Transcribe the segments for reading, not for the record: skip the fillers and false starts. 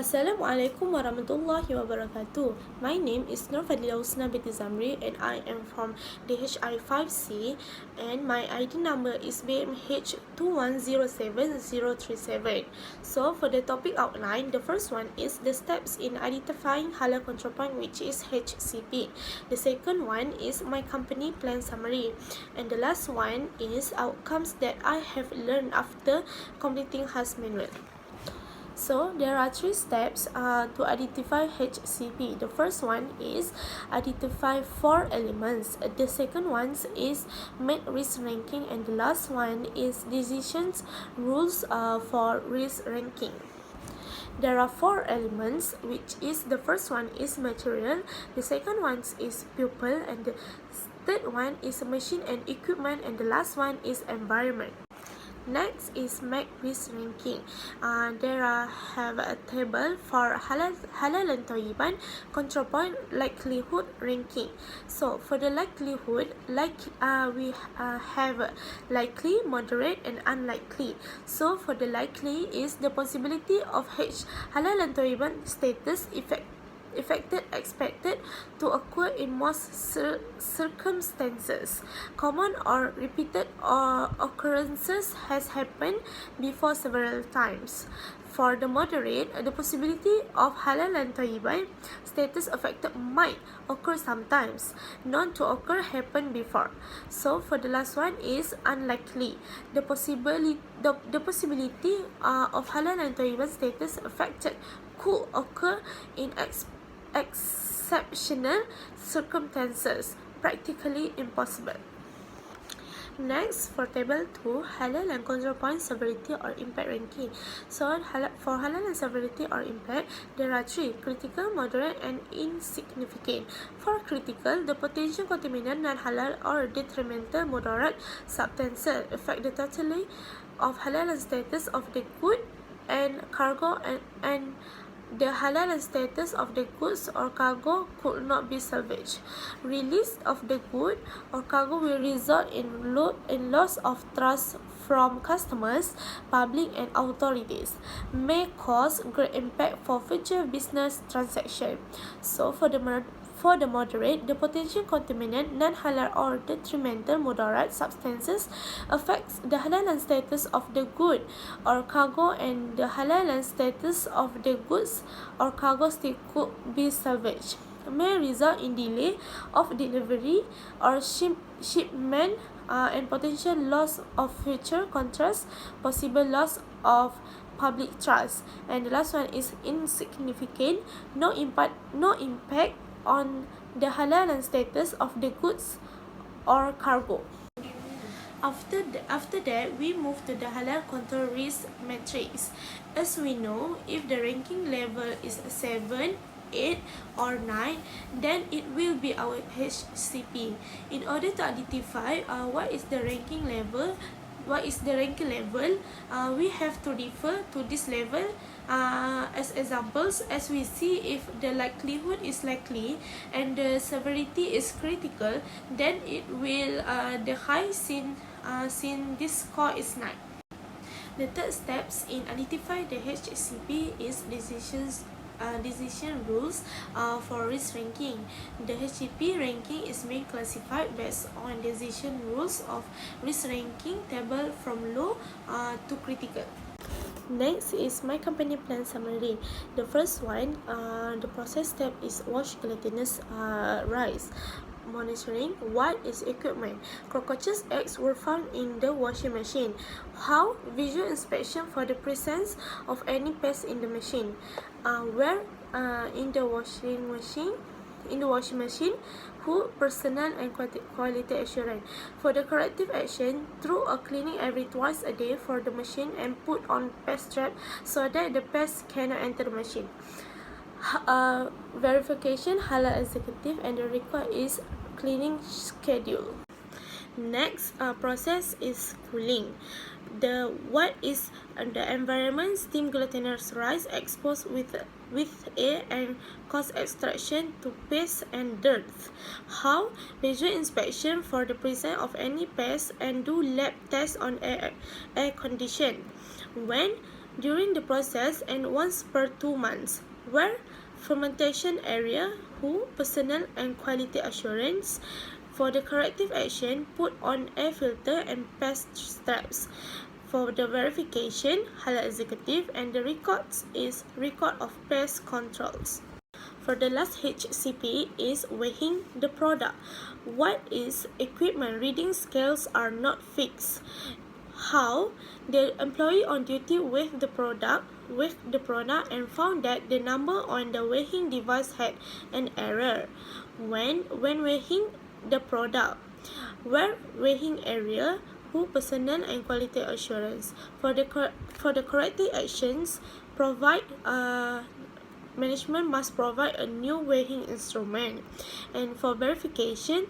Assalamualaikum warahmatullahi wabarakatuh. My name is Nur Fadila Husna binti Zamri and I am from DHI5C and my ID number is BMH2107037. So for the topic outline, the first one is the steps in identifying halal control point, which is HCP. The second one is my company plan summary, and the last one is outcomes that I have learned after completing HAS manual. So there are three steps to identify HCP. The first one is identify 4 elements. The second one is make risk ranking, and the last one is decisions rules for risk ranking. There are 4 elements, which is the first one is material, the second one is people, and the third one is machine and equipment, and the last one is environment. Next is make risk ranking. There have a table for halal and toyiban control point likelihood ranking. So for the likelihood, we have likely, moderate, and unlikely. So for the likely is the possibility of halal and toyiban status expected to occur in most circumstances. Common or repeated occurrences has happened before several times. For the moderate, the possibility of halal and tayyiban status affected might occur sometimes, known to occur happened before. So for the last one is unlikely. The possibility of halal and tayyiban status affected could occur in exceptional circumstances, practically impossible. Next, for table 2, halal and control point severity or impact ranking. So for halal and severity or impact, there are 3: critical, moderate, and insignificant. For critical, the potential contaminant, non-halal or detrimental moderate substances affect the totality of halal and status of the good and cargo, and the halal status of the goods or cargo could not be salvaged. Release of the good or cargo will result in loss of trust from customers, public, and authorities, may cause great impact for future business transactions. So for the moderate, the potential contaminant, non-halal or detrimental moderate substances affects the halal status of the good or cargo, and the halal status of the goods or cargo still could be salvaged, may result in delay of delivery or shipment, and potential loss of future contracts, possible loss of public trust. And the last one is insignificant, no impact on the halal status of the goods or cargo. After that, we move to the halal control risk matrix. As we know, if the ranking level is 7, 8, or 9, then it will be our HCP. In order to identify what is the ranking level, we have to refer to this level as examples. As we see, if the likelihood is likely and the severity is critical, then it will the high since this score is 9. The third steps in identify the HCP is decision rules for risk ranking. The HCP ranking is being classified based on decision rules of risk ranking table from low to critical. Next is my company plan summary. The first one, the process step is wash glutinous rice. Monitoring what is equipment. Cockroaches eggs were found in the washing machine. How? Visual inspection for the presence of any pest in the machine. Where? In the washing machine. Who? Personal and quality assurance. For the corrective action, through a cleaning every twice a day for the machine and put on pest trap so that the pest cannot enter the machine. Verification halal executive, and the record is cleaning schedule. Next process is cooling. What is the environment? Steam glutinous rice exposed with air and cause extraction to pests and dirt. How? Visual inspection for the presence of any pest and do lab tests on air condition. When? during the process and once per 2 months, where fermentation area, who personnel and quality assurance. For the corrective action, put on air filter and pest traps. For the verification, halal executive, and the records is record of pest controls. For the last HCP is weighing the product. What is equipment reading scales are not fixed. How the employee on duty weighed the product and found that the number on the weighing device had an error. When weighing the product, where weighing area, who personnel and quality assurance. For the corrective actions, provide management must provide a new weighing instrument. And for verification,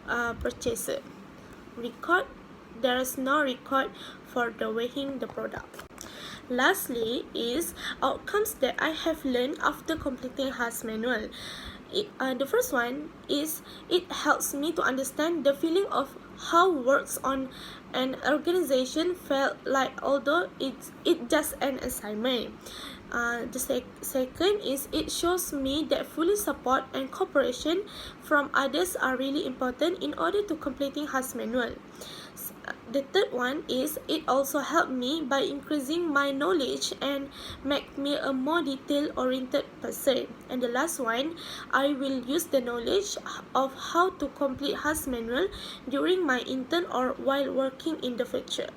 purchaser record, there is no record for the weighing the product. Lastly is outcomes that I have learned after completing HAS manual. The first one is it helps me to understand the feeling of how works on an organization felt like, although it's just an assignment. The second is it shows me that fully support and cooperation from others are really important in order to completing HAS manual. The third one is it also helped me by increasing my knowledge and make me a more detail-oriented person. And the last one, I will use the knowledge of how to complete HAS manual during my intern or while working in the future.